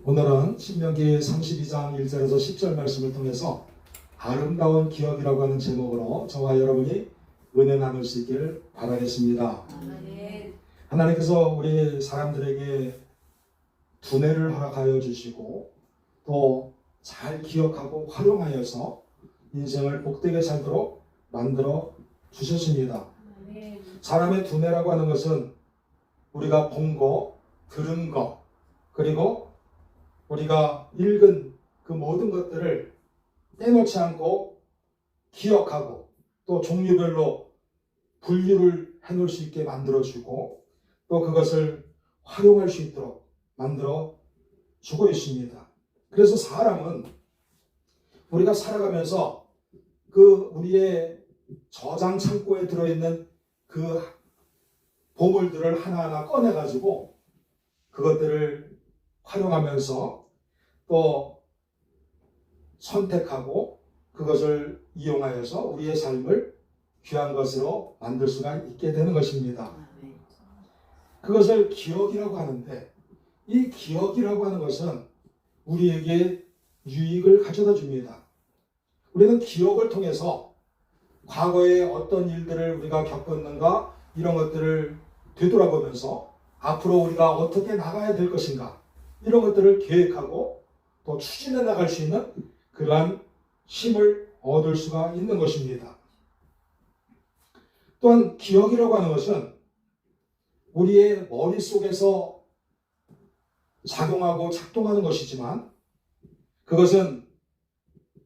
오늘은 신명기 32장 1절에서 10절 말씀을 통해서 아름다운 기억이라고 하는 제목으로 저와 여러분이 은혜 나눌 수 있기를 바라겠습니다. 아멘. 하나님께서 우리 사람들에게 두뇌를 허락하여 주시고 또 잘 기억하고 활용하여서 인생을 복되게 살도록 만들어 주셨습니다. 아멘. 사람의 두뇌라고 하는 것은 우리가 본 거, 들은 거, 그리고 우리가 읽은 그 모든 것들을 떼놓지 않고 기억하고 또 종류별로 분류를 해놓을 수 있게 만들어주고 또 그것을 활용할 수 있도록 만들어 주고 있습니다. 그래서 사람은 우리가 살아가면서 그 우리의 저장 창고에 들어있는 그 보물들을 하나하나 꺼내가지고 그것들을 활용하면서 또 선택하고 그것을 이용하여서 우리의 삶을 귀한 것으로 만들 수가 있게 되는 것입니다. 아멘. 그것을 기억이라고 하는데 이 기억이라고 하는 것은 우리에게 유익을 가져다 줍니다. 우리는 기억을 통해서 과거에 어떤 일들을 우리가 겪었는가 이런 것들을 되돌아보면서 앞으로 우리가 어떻게 나가야 될 것인가 이런 것들을 계획하고 또 추진해 나갈 수 있는 그러한 힘을 얻을 수가 있는 것입니다. 또한 기억이라고 하는 것은 우리의 머릿속에서 작용하고 작동하는 것이지만 그것은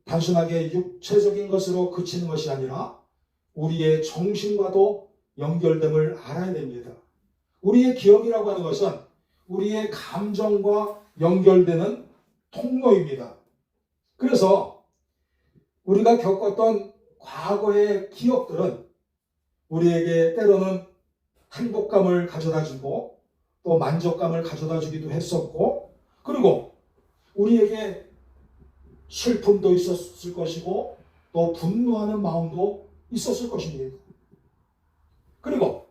단순하게 육체적인 것으로 그치는 것이 아니라 우리의 정신과도 연결됨을 알아야 됩니다. 우리의 기억이라고 하는 것은 우리의 감정과 연결되는 통로입니다. 그래서 우리가 겪었던 과거의 기억들은 우리에게 때로는 행복감을 가져다 주고 또 만족감을 가져다 주기도 했었고 그리고 우리에게 슬픔도 있었을 것이고 또 분노하는 마음도 있었을 것입니다. 그리고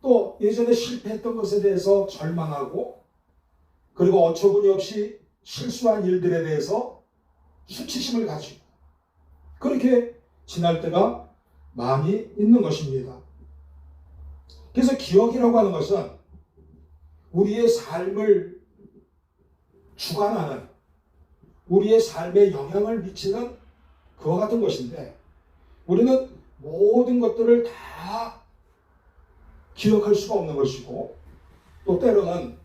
또 예전에 실패했던 것에 대해서 절망하고 그리고 어처구니 없이 실수한 일들에 대해서 수치심을 가지고 그렇게 지날 때가 많이 있는 것입니다. 그래서 기억이라고 하는 것은 우리의 삶을 주관하는 우리의 삶에 영향을 미치는 그와 같은 것인데 우리는 모든 것들을 다 기억할 수가 없는 것이고 또 때로는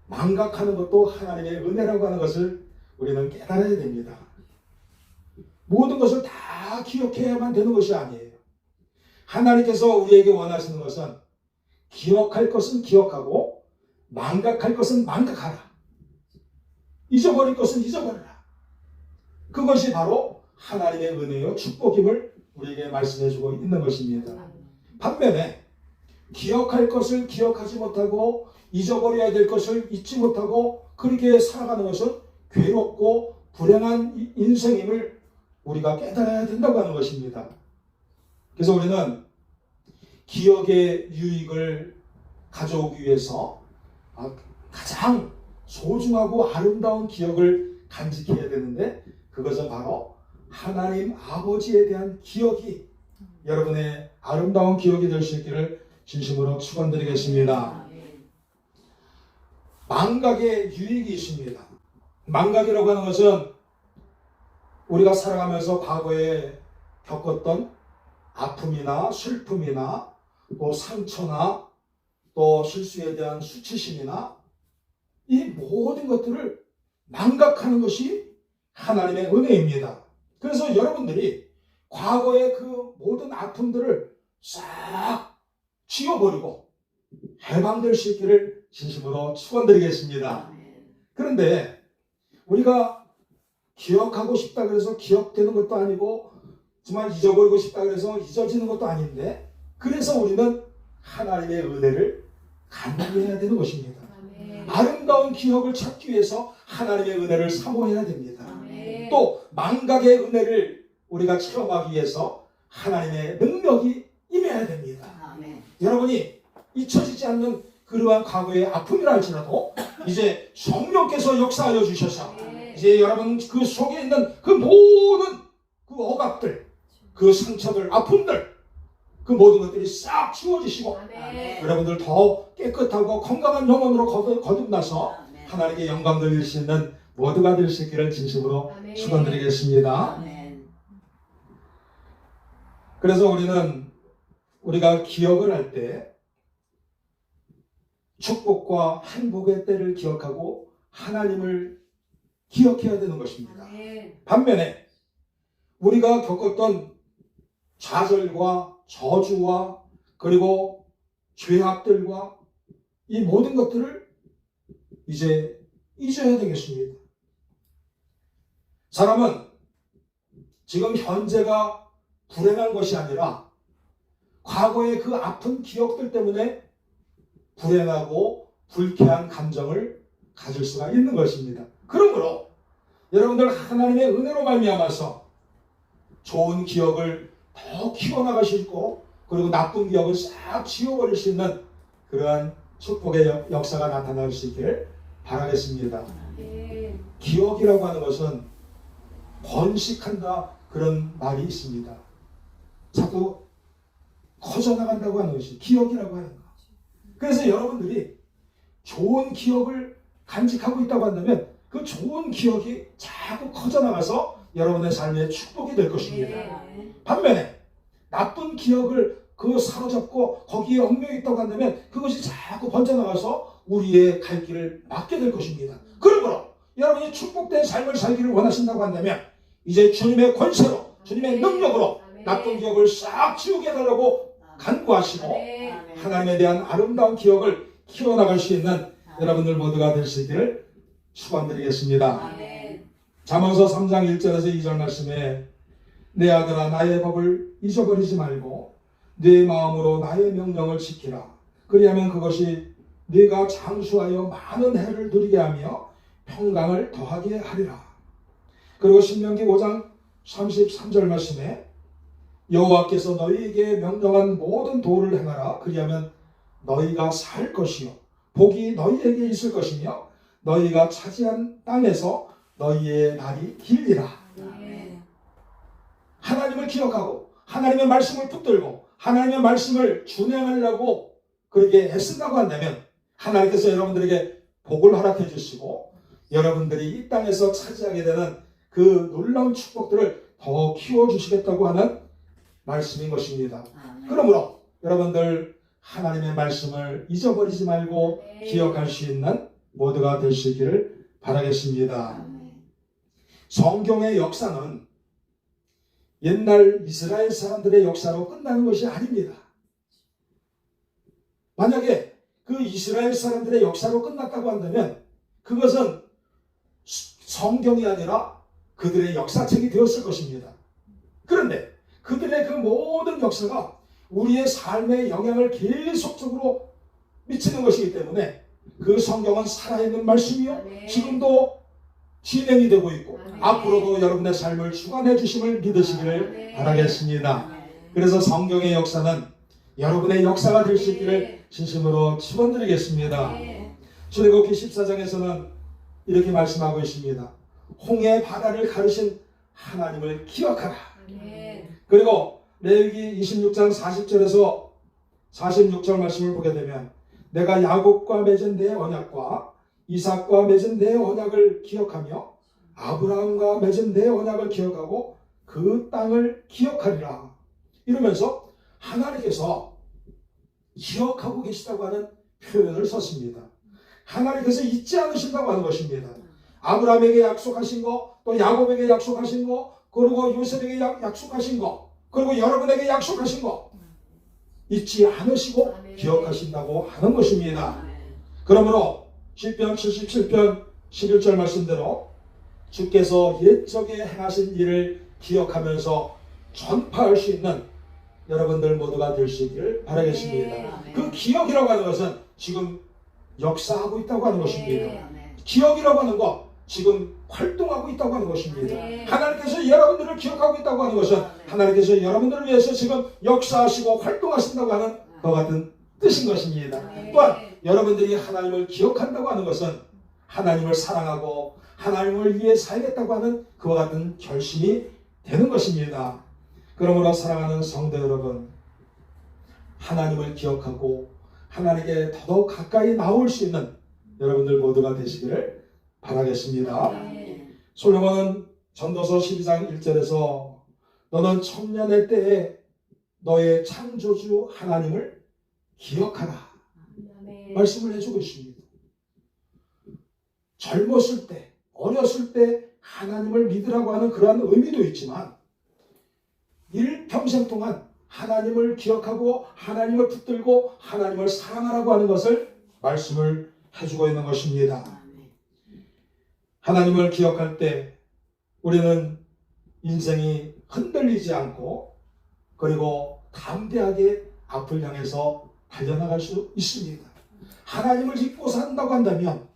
망각하는 것도 하나님의 은혜라고 하는 것을 우리는 깨달아야 됩니다. 모든 것을 다 기억해야만 되는 것이 아니에요. 하나님께서 우리에게 원하시는 것은 기억할 것은 기억하고 망각할 것은 망각하라. 잊어버릴 것은 잊어버려라. 그것이 바로 하나님의 은혜요 축복임을 우리에게 말씀해주고 있는 것입니다. 반면에 기억할 것을 기억하지 못하고 잊어버려야 될 것을 잊지 못하고 그렇게 살아가는 것은 괴롭고 불행한 인생임을 우리가 깨달아야 된다고 하는 것입니다. 그래서 우리는 기억의 유익을 가져오기 위해서 가장 소중하고 아름다운 기억을 간직해야 되는데 그것은 바로 하나님 아버지에 대한 기억이 여러분의 아름다운 기억이 될 수 있기를 진심으로 축원드리겠습니다. 망각의 유익이 있습니다. 망각이라고 하는 것은 우리가 살아가면서 과거에 겪었던 아픔이나 슬픔이나 또 상처나 또 실수에 대한 수치심이나 이 모든 것들을 망각하는 것이 하나님의 은혜입니다. 그래서 여러분들이 과거의 그 모든 아픔들을 싹 지워버리고 해방될 수 있기를 진심으로 축원드리겠습니다. 그런데 우리가 기억하고 싶다 그래서 기억되는 것도 아니고 정말 잊어버리고 싶다 그래서 잊어지는 것도 아닌데 그래서 우리는 하나님의 은혜를 간구해야 되는 것입니다. 아름다운 기억을 찾기 위해서 하나님의 은혜를 사모해야 됩니다. 또 망각의 은혜를 우리가 체험하기 위해서 하나님의 능력이 임해야 됩니다. 여러분이 잊혀지지 않는 그러한 과거의 아픔이라 할지라도 이제 성령께서 역사하여 주셔서 이제 여러분 그 속에 있는 그 모든 그 억압들, 그 상처들, 아픔들, 그 모든 것들이 싹 지워지시고 여러분들 더 깨끗하고 건강한 영혼으로 거듭나서 하나님께 영광 돌릴 수 있는 모두가 될 수 있기를 진심으로 축원드리겠습니다. 그래서 우리가 기억을 할 때 축복과 행복의 때를 기억하고 하나님을 기억해야 되는 것입니다. 반면에 우리가 겪었던 좌절과 저주와 그리고 죄악들과 이 모든 것들을 이제 잊어야 되겠습니다. 사람은 지금 현재가 불행한 것이 아니라 과거의 그 아픈 기억들 때문에 불행하고 불쾌한 감정을 가질 수가 있는 것입니다. 그러므로 여러분들 하나님의 은혜로 말미암아서 좋은 기억을 더 키워나가시고 그리고 나쁜 기억을 싹 지워버릴 수 있는 그러한 축복의 역사가 나타날 수 있기를 바라겠습니다. 기억이라고 하는 것은 번식한다 그런 말이 있습니다. 자꾸 커져나간다고 하는 것이 기억이라고 하는 것. 그래서 여러분들이 좋은 기억을 간직하고 있다고 한다면 그 좋은 기억이 자꾸 커져나가서 여러분의 삶의 축복이 될 것입니다. 반면에 나쁜 기억을 사로잡고 거기에 얽매여 있다고 한다면 그것이 자꾸 번져나가서 우리의 갈 길을 막게 될 것입니다. 그러므로 여러분이 축복된 삶을 살기를 원하신다고 한다면 이제 주님의 권세로 주님의 능력으로 나쁜 기억을 싹 지우게 해달라고 간구하시고 하나님에 대한 아름다운 기억을 키워나갈 수 있는 여러분들 모두가 될 수 있기를 축원드리겠습니다. 잠언서 3장 1절에서 2절 말씀에 내 아들아 나의 법을 잊어버리지 말고 네 마음으로 나의 명령을 지키라. 그리하면 그것이 네가 장수하여 많은 해를 누리게 하며 평강을 더하게 하리라. 그리고 신명기 5장 33절 말씀에 여호와께서 너희에게 명령한 모든 도를 행하라. 그리하면 너희가 살 것이요 복이 너희에게 있을 것이며 너희가 차지한 땅에서 너희의 날이 길리라. 하나님을 기억하고 하나님의 말씀을 붙들고 하나님의 말씀을 준행하려고 그렇게 애쓴다고 한다면 하나님께서 여러분들에게 복을 허락해 주시고 여러분들이 이 땅에서 차지하게 되는 그 놀라운 축복들을 더 키워주시겠다고 하는 말씀인 것입니다. 그러므로 여러분들 하나님의 말씀을 잊어버리지 말고 기억할 수 있는 모두가 될 수 있기를 바라겠습니다. 성경의 역사는 옛날 이스라엘 사람들의 역사로 끝나는 것이 아닙니다. 만약에 그 이스라엘 사람들의 역사로 끝났다고 한다면 그것은 성경이 아니라 그들의 역사책이 되었을 것입니다. 그런데 그들의 그 모든 역사가 우리의 삶에 영향을 계속적으로 미치는 것이기 때문에 그 성경은 살아있는 말씀이요 지금도 진행이 되고 있고 앞으로도 여러분의 삶을 주관해 주심을 믿으시기를 바라겠습니다. 그래서 성경의 역사는 여러분의 역사가 될 수 있기를 진심으로 축원드리겠습니다. 출애굽기 14장에서는 이렇게 말씀하고 있습니다. 홍해 바다를 가르신 하나님을 기억하라. 그리고 레위기 26장 40절에서 46절 말씀을 보게 되면 내가 야곱과 맺은 내 언약과 이삭과 맺은 내 언약을 기억하며 아브라함과 맺은 내 언약을 기억하고 그 땅을 기억하리라. 이러면서 하나님께서 기억하고 계시다고 하는 표현을 썼습니다. 하나님께서 잊지 않으신다고 하는 것입니다. 아브라함에게 약속하신 거, 또 야곱에게 약속하신 거, 그리고 요셉에게 약속하신 거, 그리고 여러분에게 약속하신 거 잊지 않으시고 기억하신다고 하는 것입니다. 그러므로 시편 77편 11절 말씀대로 주께서 옛적에 행하신 일을 기억하면서 전파할 수 있는 여러분들 모두가 될 수 있기를 바라겠습니다. 그 기억이라고 하는 것은 지금 역사하고 있다고 하는 것입니다. 기억이라고 하는 것 지금 활동하고 있다고 하는 것입니다. 하나님께서 여러분들을 기억하고 있다고 하는 것은 하나님께서 여러분들을 위해서 지금 역사하시고 활동하신다고 하는 것 같은 뜻인 것입니다. 또한 여러분들이 하나님을 기억한다고 하는 것은 하나님을 사랑하고 하나님을 위해 살겠다고 하는 그와 같은 결심이 되는 것입니다. 그러므로 사랑하는 성도 여러분, 하나님을 기억하고 하나님께 더더욱 가까이 나올 수 있는 여러분들 모두가 되시기를 바라겠습니다. 솔로몬은 전도서 12장 1절에서 너는 청년의 때에 너의 창조주 하나님을 기억하라 말씀을 해주고 있습니다. 젊었을 때, 어렸을 때 하나님을 믿으라고 하는 그러한 의미도 있지만 일평생 동안 하나님을 기억하고 하나님을 붙들고 하나님을 사랑하라고 하는 것을 말씀을 해주고 있는 것입니다. 하나님을 기억할 때 우리는 인생이 흔들리지 않고 그리고 담대하게 앞을 향해서 달려나갈 수 있습니다. 하나님을 잊고 산다고 한다면,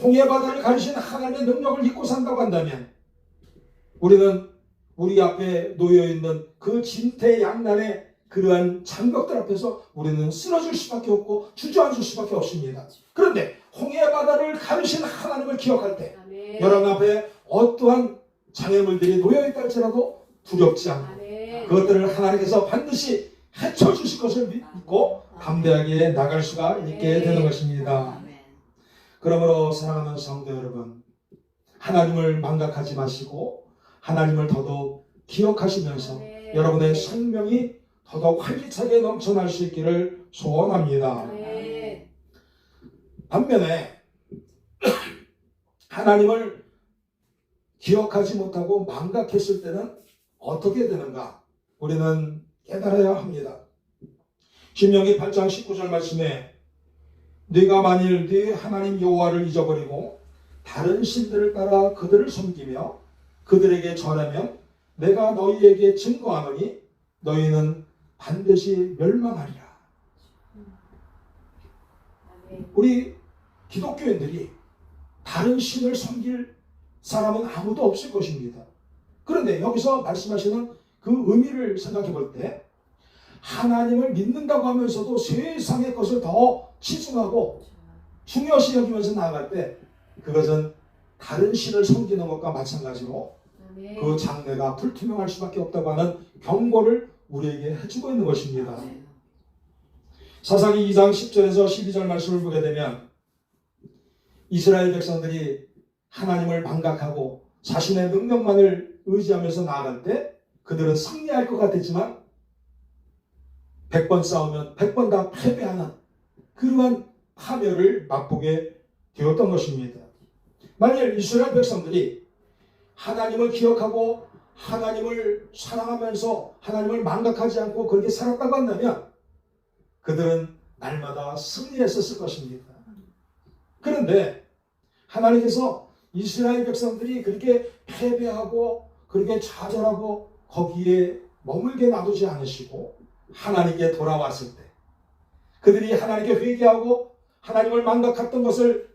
홍해바다를 가르신 하나님의 능력을 잊고 산다고 한다면 우리는 우리 앞에 놓여있는 그 진퇴양난의 그러한 장벽들 앞에서 우리는 쓰러질 수밖에 없고 주저앉을 수밖에 없습니다. 그런데 홍해바다를 가르신 하나님을 기억할 때 여러분 앞에 어떠한 장애물들이 놓여있다 할지라도 두렵지 않고 그것들을 하나님께서 반드시 헤쳐주실 것을 믿고 담대하게 나갈 수가 있게 되는 것입니다. 그러므로 사랑하는 성도 여러분, 하나님을 망각하지 마시고 하나님을 더더욱 기억하시면서 여러분의 생명이 더더욱 활기차게 넘쳐날 수 있기를 소원합니다. 반면에 하나님을 기억하지 못하고 망각했을 때는 어떻게 되는가? 우리는 깨달아야 합니다. 신명기 8장 19절 말씀에 네가 만일 네 하나님 여호와를 잊어버리고 다른 신들을 따라 그들을 섬기며 그들에게 절하면 내가 너희에게 증거하노니 너희는 반드시 멸망하리라. 우리 기독교인들이 다른 신을 섬길 사람은 아무도 없을 것입니다. 그런데 여기서 말씀하시는 그 의미를 생각해 볼 때 하나님을 믿는다고 하면서도 세상의 것을 더 치중하고 중요시 여기면서 나아갈 때 그것은 다른 신을 섬기는 것과 마찬가지로 그 장래가 불투명할 수밖에 없다고 하는 경고를 우리에게 해주고 있는 것입니다. 사사기 2장 10절에서 12절 말씀을 보게 되면 이스라엘 백성들이 하나님을 망각하고 자신의 능력만을 의지하면서 나아갈 때 그들은 승리할 것 같았지만 100번 싸우면 100번 다 패배하는 그러한 파멸을 맛보게 되었던 것입니다. 만일 이스라엘 백성들이 하나님을 기억하고 하나님을 사랑하면서 하나님을 망각하지 않고 그렇게 살았다고 한다면 그들은 날마다 승리했었을 것입니다. 그런데 하나님께서 이스라엘 백성들이 그렇게 패배하고 그렇게 좌절하고 거기에 머물게 놔두지 않으시고 하나님께 돌아왔을 때 그들이 하나님께 회개하고 하나님을 망각했던 것을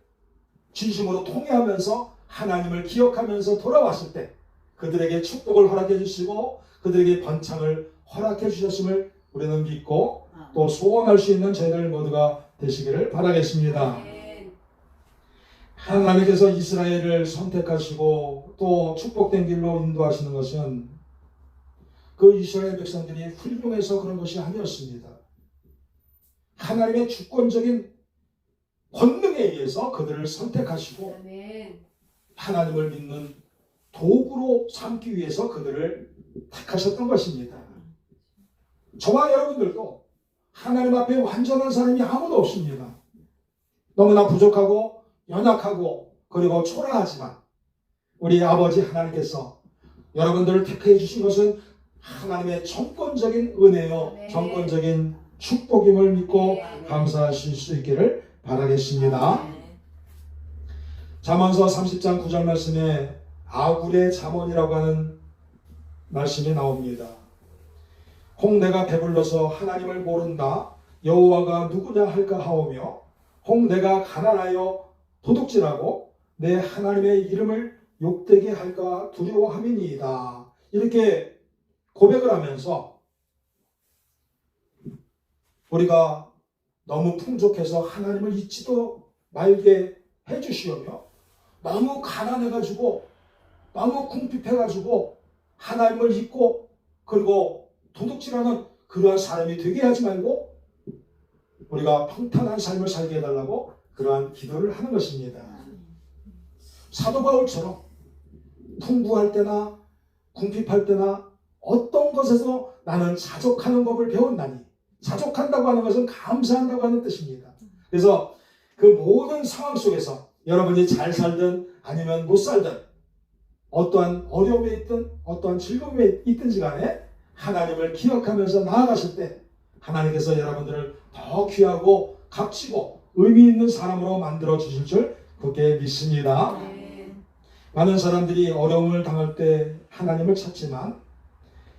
진심으로 통회하면서 하나님을 기억하면서 돌아왔을 때 그들에게 축복을 허락해 주시고 그들에게 번창을 허락해 주셨음을 우리는 믿고 또 소원할 수 있는 저희들 모두가 되시기를 바라겠습니다. 하나님께서 이스라엘을 선택하시고 또 축복된 길로 인도하시는 것은 그 이스라엘 백성들이 훌륭해서 그런 것이 아니었습니다. 하나님의 주권적인 권능에 의해서 그들을 선택하시고 하나님을 믿는 도구로 삼기 위해서 그들을 택하셨던 것입니다. 저와 여러분들도 하나님 앞에 완전한 사람이 아무도 없습니다. 너무나 부족하고 연약하고 그리고 초라하지만 우리 아버지 하나님께서 여러분들을 택해 주신 것은 하나님의 정권적인 은혜요 정권적인 축복임을 믿고 감사하실 수 있기를 바라겠습니다. 잠언서 30장 9절 말씀에 아굴의 잠언이라고 하는 말씀이 나옵니다. 혹 내가 배불러서 하나님을 모른다 여호와가 누구냐 할까 하오며 혹 내가 가난하여 도둑질하고 내 하나님의 이름을 욕되게 할까 두려워함이니이다. 이렇게 고백을 하면서 우리가 너무 풍족해서 하나님을 잊지도 말게 해주시오며 너무 가난해가지고 너무 궁핍해가지고 하나님을 잊고 그리고 도둑질하는 그러한 사람이 되게 하지 말고 우리가 평탄한 삶을 살게 해달라고 그러한 기도를 하는 것입니다. 사도 바울처럼 풍부할 때나 궁핍할 때나 어떤 것에서 나는 자족하는 법을 배웠나니, 자족한다고 하는 것은 감사한다고 하는 뜻입니다. 그래서 그 모든 상황 속에서 여러분이 잘 살든 아니면 못 살든 어떠한 어려움에 있든 어떠한 즐거움에 있든지 간에 하나님을 기억하면서 나아가실 때 하나님께서 여러분들을 더 귀하고 값지고 의미 있는 사람으로 만들어 주실 줄 그렇게 믿습니다. 많은 사람들이 어려움을 당할 때 하나님을 찾지만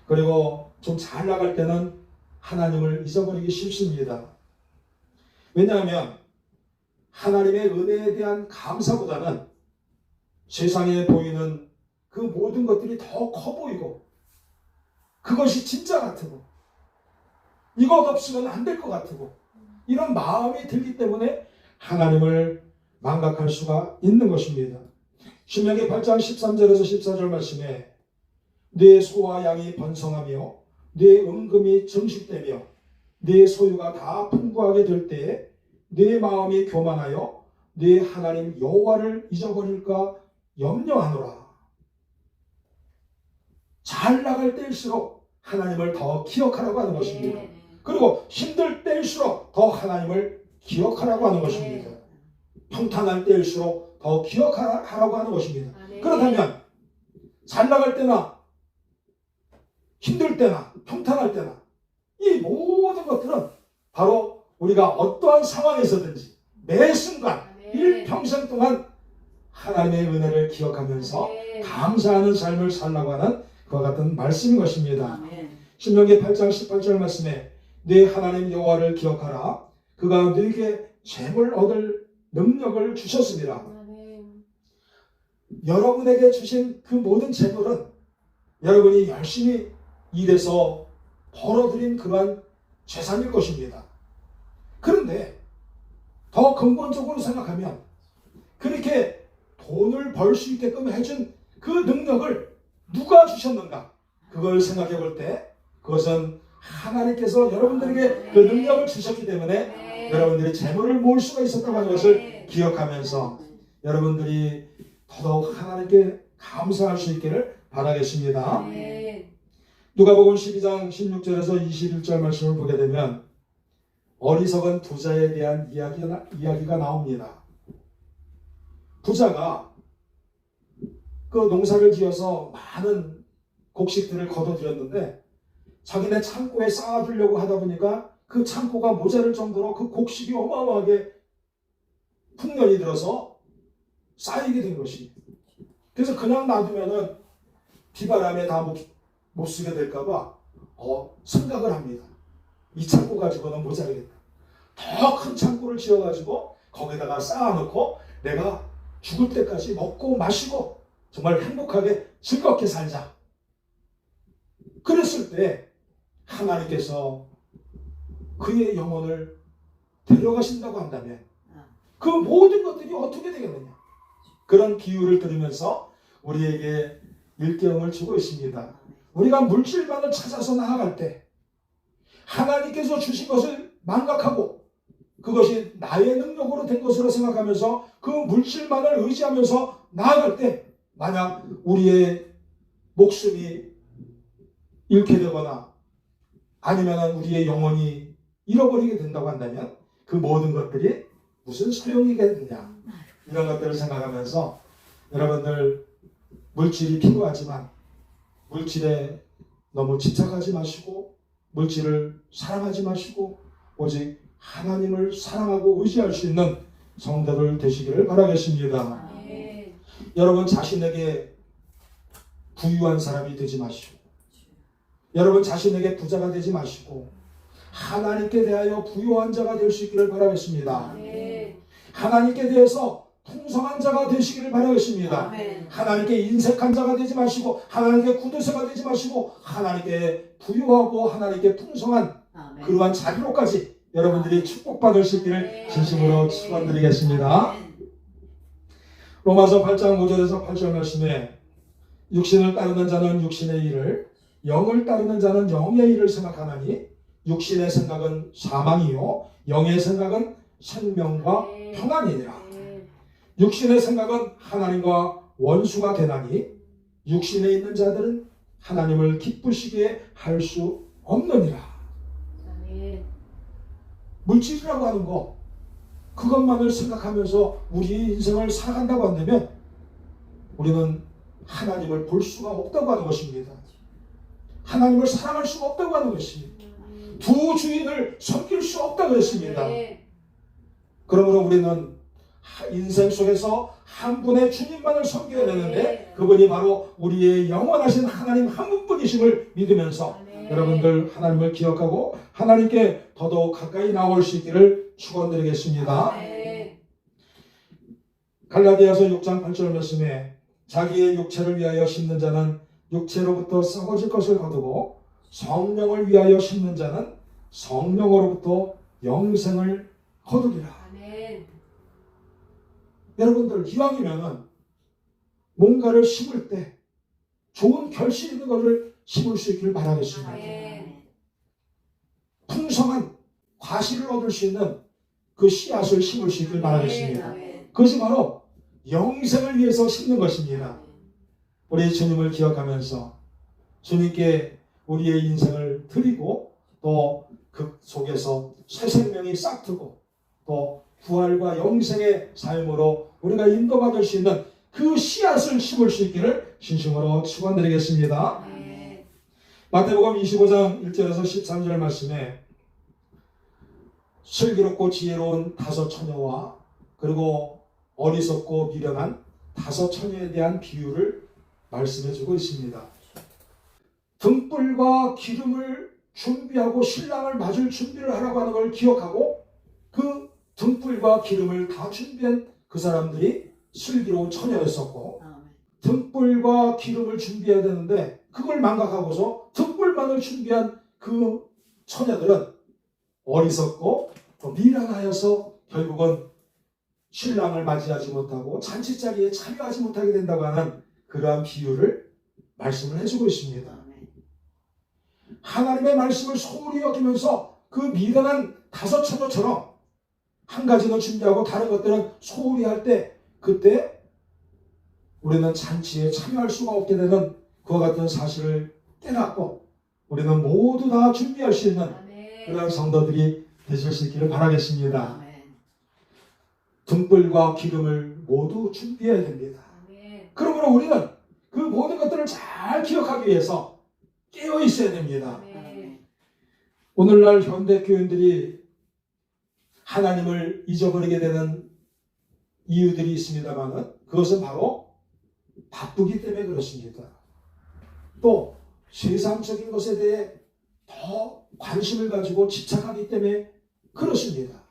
그리고 좀 잘 나갈 때는 하나님을 잊어버리기 쉽습니다. 왜냐하면 하나님의 은혜에 대한 감사보다는 세상에 보이는 그 모든 것들이 더 커 보이고 그것이 진짜 같고 이것 없으면 안 될 것 같고 이런 마음이 들기 때문에 하나님을 망각할 수가 있는 것입니다. 신명기 8장 13절에서 14절 말씀에 네 소와 양이 번성하며 네 은금이 증식되며 네 소유가 다 풍부하게 될 때에 네 마음이 교만하여 네 하나님 여호와를 잊어버릴까 염려하노라. 잘 나갈 때일수록 하나님을 더 기억하라고 하는 것입니다. 그리고 힘들 때일수록 더 하나님을 기억하라고 하는 것입니다. 평탄할 때일수록 더 기억하라고 하는 것입니다. 그렇다면 잘 나갈 때나 힘들 때나 평탄할 때나 이 모든 것들은 바로 우리가 어떠한 상황에서든지 매 순간 일평생 동안 하나님의 은혜를 기억하면서 감사하는 삶을 살라고 하는 그와 같은 말씀인 것입니다. 신명기 8장 18절 말씀에 네 하나님 여호와를 기억하라. 그가 너에게 재물 얻을 능력을 주셨습니다. 여러분에게 주신 그 모든 재물은 여러분이 열심히 일해서 벌어들인 그러한 재산일 것입니다. 그런데 더 근본적으로 생각하면 그렇게 돈을 벌 수 있게끔 해준 그 능력을 누가 주셨는가? 그걸 생각해 볼 때 그것은 하나님께서 여러분들에게 그 능력을 주셨기 때문에 여러분들이 재물을 모을 수가 있었다고 하는 것을 기억하면서 여러분들이 더더욱 하나님께 감사할 수 있기를 바라겠습니다. 누가복음 12장 16절에서 21절 말씀을 보게 되면 어리석은 부자에 대한 이야기가 나옵니다. 부자가 그 농사를 지어서 많은 곡식들을 거둬들였는데 자기네 창고에 쌓아두려고 하다 보니까 그 창고가 모자랄 정도로 그 곡식이 어마어마하게 풍년이 들어서 쌓이게 된 것입니다. 그래서 그냥 놔두면은 비바람에 다 못 쓰게 될까봐 생각을 합니다. 이 창고 가지고는 모자라겠다. 더 큰 창고를 지어가지고 거기다가 쌓아놓고 내가 죽을 때까지 먹고 마시고 정말 행복하게 즐겁게 살자. 그랬을 때 하나님께서 그의 영혼을 데려가신다고 한다면 그 모든 것들이 어떻게 되겠느냐. 그런 비유를 들으면서 우리에게 일깨움을 주고 있습니다. 우리가 물질만을 찾아서 나아갈 때 하나님께서 주신 것을 망각하고 그것이 나의 능력으로 된 것으로 생각하면서 그 물질만을 의지하면서 나아갈 때 만약 우리의 목숨이 잃게 되거나 아니면 우리의 영혼이 잃어버리게 된다고 한다면 그 모든 것들이 무슨 소용이겠느냐 이런 것들을 생각하면서 여러분들 물질이 필요하지만 물질에 너무 집착하지 마시고 물질을 사랑하지 마시고 오직 하나님을 사랑하고 의지할 수 있는 성도들 되시기를 바라겠습니다. 여러분 자신에게 부유한 사람이 되지 마시고 여러분 자신에게 부자가 되지 마시고 하나님께 대하여 부유한 자가 될 수 있기를 바라겠습니다. 하나님께 대해서 풍성한 자가 되시기를 바라겠습니다. 하나님께 인색한 자가 되지 마시고 하나님께 구두쇠가 되지 마시고 하나님께 부유하고 하나님께 풍성한 그러한 자리로까지 여러분들이 축복받을 수 있기를 진심으로 축원드리겠습니다. 로마서 8장 5절에서 8절 말씀에 육신을 따르는 자는 육신의 일을, 영을 따르는 자는 영의 일을 생각하나니 육신의 생각은 사망이요 영의 생각은 생명과 평안이니라. 육신의 생각은 하나님과 원수가 되나니 육신에 있는 자들은 하나님을 기쁘시게 할 수 없느니라. 물질이라고 하는 거, 그것만을 생각하면서 우리의 인생을 살아간다고 한다면 우리는 하나님을 볼 수가 없다고 하는 것입니다. 하나님을 사랑할 수가 없다고 하는 것입니다. 두 주인을 섬길 수 없다고 했습니다. 그러므로 우리는 인생 속에서 한 분의 주님만을 섬겨야 되는데 그분이 바로 우리의 영원하신 하나님 한 분뿐이심을 믿으면서 여러분들 하나님을 기억하고 하나님께 더더욱 가까이 나올 수 있기를 축원드리겠습니다. 갈라디아서 6장 8절 말씀에 자기의 육체를 위하여 심는 자는 육체로부터 썩어질 것을 거두고 성령을 위하여 심는 자는 성령으로부터 영생을 거두리라. 여러분들 기왕이면 뭔가를 심을 때 좋은 결실 있는 것을 심을 수 있기를 바라겠습니다. 풍성한 과실을 얻을 수 있는 그 씨앗을 심을 수 있기를 바라겠습니다. 그것이 바로 영생을 위해서 심는 것입니다. 우리 주님을 기억하면서 주님께 우리의 인생을 드리고 또 그 속에서 새 생명이 싹트고 또 부활과 영생의 삶으로 우리가 인도받을 수 있는 그 씨앗을 심을 수 있기를 진심으로 축원드리겠습니다. 마태복음 25장 1절에서 13절 말씀에 슬기롭고 지혜로운 5 처녀와 그리고 어리석고 미련한 5 처녀에 대한 비유를 말씀해주고 있습니다. 등불과 기름을 준비하고 신랑을 맞을 준비를 하라고 하는 걸 기억하고 그 등불과 기름을 다 준비한 그 사람들이 슬기로운 처녀였었고 등불과 기름을 준비해야 되는데 그걸 망각하고서 등불만을 준비한 그 처녀들은 어리석고 또 미련하여서 결국은 신랑을 맞이하지 못하고 잔치자리에 참여하지 못하게 된다고 하는 그러한 비유를 말씀을 해주고 있습니다. 하나님의 말씀을 소홀히 여기면서 그 미련한 5 처녀처럼 한 가지는 준비하고 다른 것들은 소홀히 할 때 그때 우리는 잔치에 참여할 수가 없게 되는 그와 같은 사실을 깨닫고 우리는 모두 다 준비할 수 있는 그런 성도들이 되실 수 있기를 바라겠습니다. 등불과 기름을 모두 준비해야 됩니다. 그러므로 우리는 그 모든 것들을 잘 기억하기 위해서 깨어 있어야 됩니다. 오늘날 현대 교인들이 하나님을 잊어버리게 되는 이유들이 있습니다만 그것은 바로 바쁘기 때문에 그렇습니다. 또 세상적인 것에 대해 더 관심을 가지고 집착하기 때문에 그렇습니다.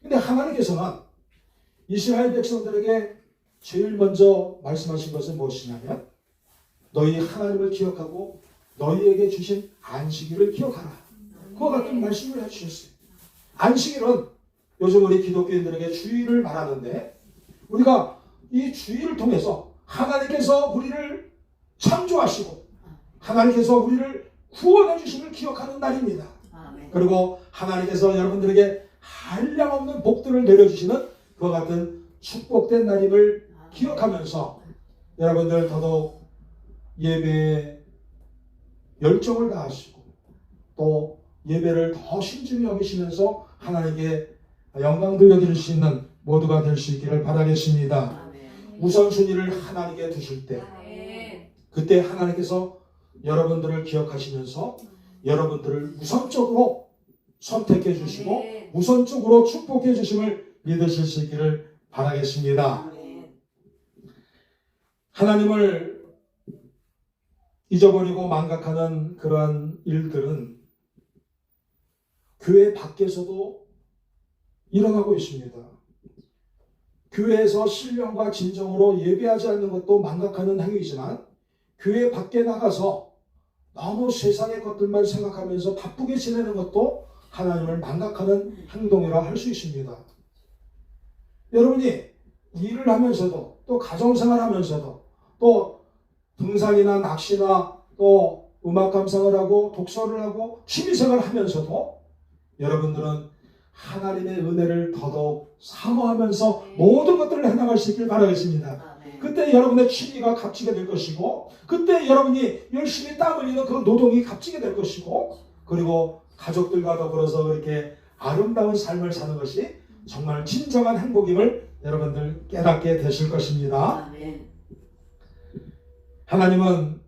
근데 하나님께서는 이스라엘 백성들에게 제일 먼저 말씀하신 것은 무엇이냐면 너희 하나님을 기억하고 너희에게 주신 안식일을 기억하라. 그와 같은 말씀을 해주셨어요. 안식일은 요즘 우리 기독교인들에게 주일을 말하는데 우리가 이 주일을 통해서 하나님께서 우리를 창조하시고 하나님께서 우리를 구원해 주심을 기억하는 날입니다. 그리고 하나님께서 여러분들에게 한량없는 복들을 내려주시는 그와 같은 축복된 날임을 기억하면서 여러분들 더더욱 예배에 열정을 다하시고 또 예배를 더 신중히 여기시면서 하나님께 영광 돌려드릴 수 있는 모두가 될 수 있기를 바라겠습니다. 우선순위를 하나님께 두실 때 그때 하나님께서 여러분들을 기억하시면서 여러분들을 우선적으로 선택해 주시고 우선적으로 축복해 주심을 믿으실 수 있기를 바라겠습니다. 하나님을 잊어버리고 망각하는 그러한 일들은 교회 밖에서도 일어나고 있습니다. 교회에서 신령과 진정으로 예배하지 않는 것도 망각하는 행위이지만 교회 밖에 나가서 너무 세상의 것들만 생각하면서 바쁘게 지내는 것도 하나님을 망각하는 행동이라 할 수 있습니다. 여러분이 일을 하면서도 또 가정생활 하면서도 또 등산이나 낚시나 또 음악 감상을 하고 독서를 하고 취미생활을 하면서도 여러분들은 하나님의 은혜를 더더욱 사모하면서 모든 것들을 해나갈 수 있길 바라겠습니다. 그때 여러분의 취미가 값지게 될 것이고, 그때 여러분이 열심히 땀 흘리는 그 노동이 값지게 될 것이고, 그리고 가족들과 더불어서 이렇게 아름다운 삶을 사는 것이 정말 진정한 행복임을 여러분들 깨닫게 되실 것입니다. 하나님은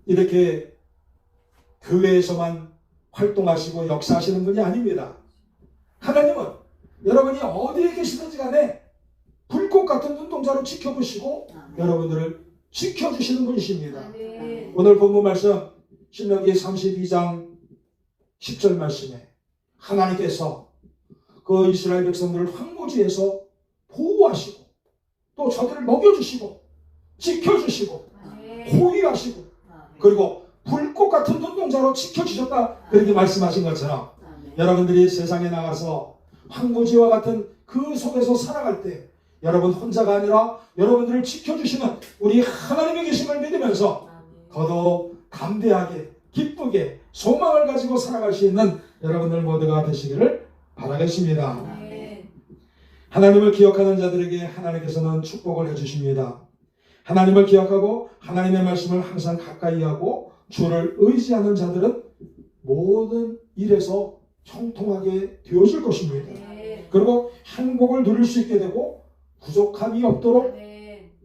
이렇게 교회에서만 활동하시고 역사하시는 분이 아닙니다. 하나님은 여러분이 어디에 계시든지 간에 불꽃 같은 눈동자로 지켜보시고 여러분들을 지켜주시는 분이십니다. 오늘 본문 말씀 신명기 32장 10절 말씀에 하나님께서 그 이스라엘 백성들을 황무지에서 보호하시고 또 저들을 먹여주시고 지켜주시고 호위하시고 그리고 불꽃 같은 눈동자로 지켜주셨다, 그렇게 말씀하신 것처럼 여러분들이 세상에 나가서 황무지와 같은 그 속에서 살아갈 때 여러분 혼자가 아니라 여러분들을 지켜주시는 우리 하나님의 계심을 믿으면서 더더욱 담대하게 기쁘게 소망을 가지고 살아갈 수 있는 여러분들 모두가 되시기를 바라겠습니다. 하나님을 기억하는 자들에게 하나님께서는 축복을 해주십니다. 하나님을 기억하고 하나님의 말씀을 항상 가까이 하고 주를 의지하는 자들은 모든 일에서 형통하게 되어질 것입니다. 그리고 행복을 누릴 수 있게 되고 부족함이 없도록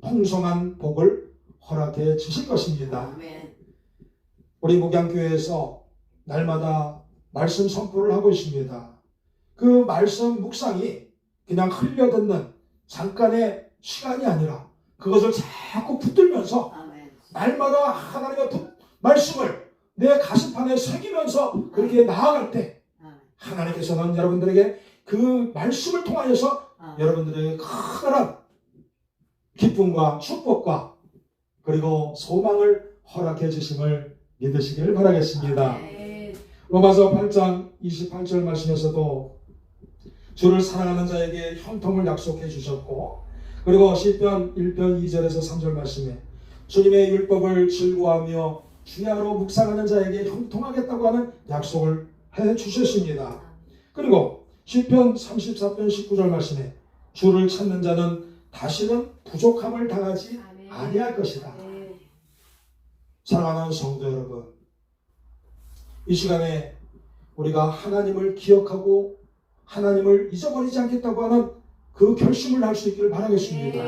풍성한 복을 허락해 주실 것입니다. 우리 목양교회에서 날마다 말씀 선포를 하고 있습니다. 그 말씀 묵상이 그냥 흘려듣는 잠깐의 시간이 아니라 그것을 자꾸 붙들면서 날마다 하나님의 말씀을 내 가슴판에 새기면서 그렇게 나아갈 때 하나님께서는 여러분들에게 그 말씀을 통하여서 여러분들에게 커다란 기쁨과 축복과 그리고 소망을 허락해 주심을 믿으시길 바라겠습니다. 로마서 8장 28절 말씀에서도 주를 사랑하는 자에게 형통을 약속해 주셨고, 그리고 시편 1편 2절에서 3절 말씀에 주님의 율법을 즐거워하며 주야로 묵상하는 자에게 형통하겠다고 하는 약속을 해 주셨습니다. 그리고 시편 34편 19절 말씀에 주를 찾는 자는 다시는 부족함을 당하지 아니할 것이다. 사랑하는 성도 여러분, 이 시간에 우리가 하나님을 기억하고 하나님을 잊어버리지 않겠다고 하는 그 결심을 할 수 있기를 바라겠습니다.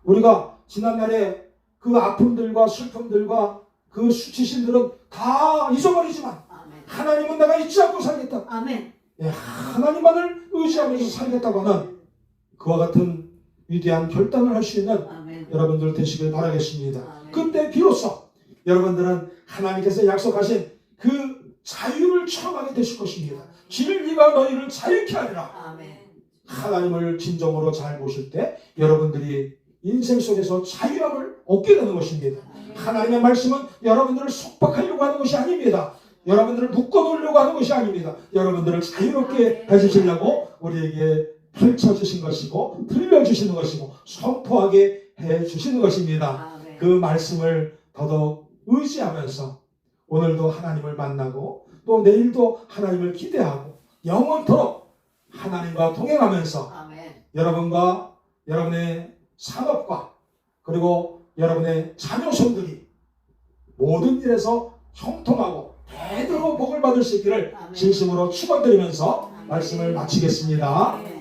우리가 지난날에 그 아픔들과 슬픔들과 그 수치심들은 다 잊어버리지만 하나님은 내가 잊지 않고 살겠다. 하나님만을 의지하면서 살겠다고 하는 그와 같은 위대한 결단을 할 수 있는 여러분들 되시길 바라겠습니다. 그때 비로소 여러분들은 하나님께서 약속하신 그 자유를 체험하게 되실 것입니다. 진리가 너희를 자유케 하리라. 하나님을 진정으로 잘 보실 때 여러분들이 인생 속에서 자유함을 얻게 되는 것입니다. 하나님의 말씀은 여러분들을 속박하려고 하는 것이 아닙니다. 여러분들을 묶어놓으려고 하는 것이 아닙니다. 여러분들을 자유롭게 해주시려고 우리에게 펼쳐주신 것이고 들려주시는 것이고 선포하게 해주시는 것입니다. 그 말씀을 더더욱 의지하면서 오늘도 하나님을 만나고 또 내일도 하나님을 기대하고 영원토록 하나님과 동행하면서 여러분과 여러분의 산업과 그리고 여러분의 자녀손들이 모든 일에서 형통하고 대대로 복을 받을 수 있기를 진심으로 축원드리면서 말씀을 마치겠습니다.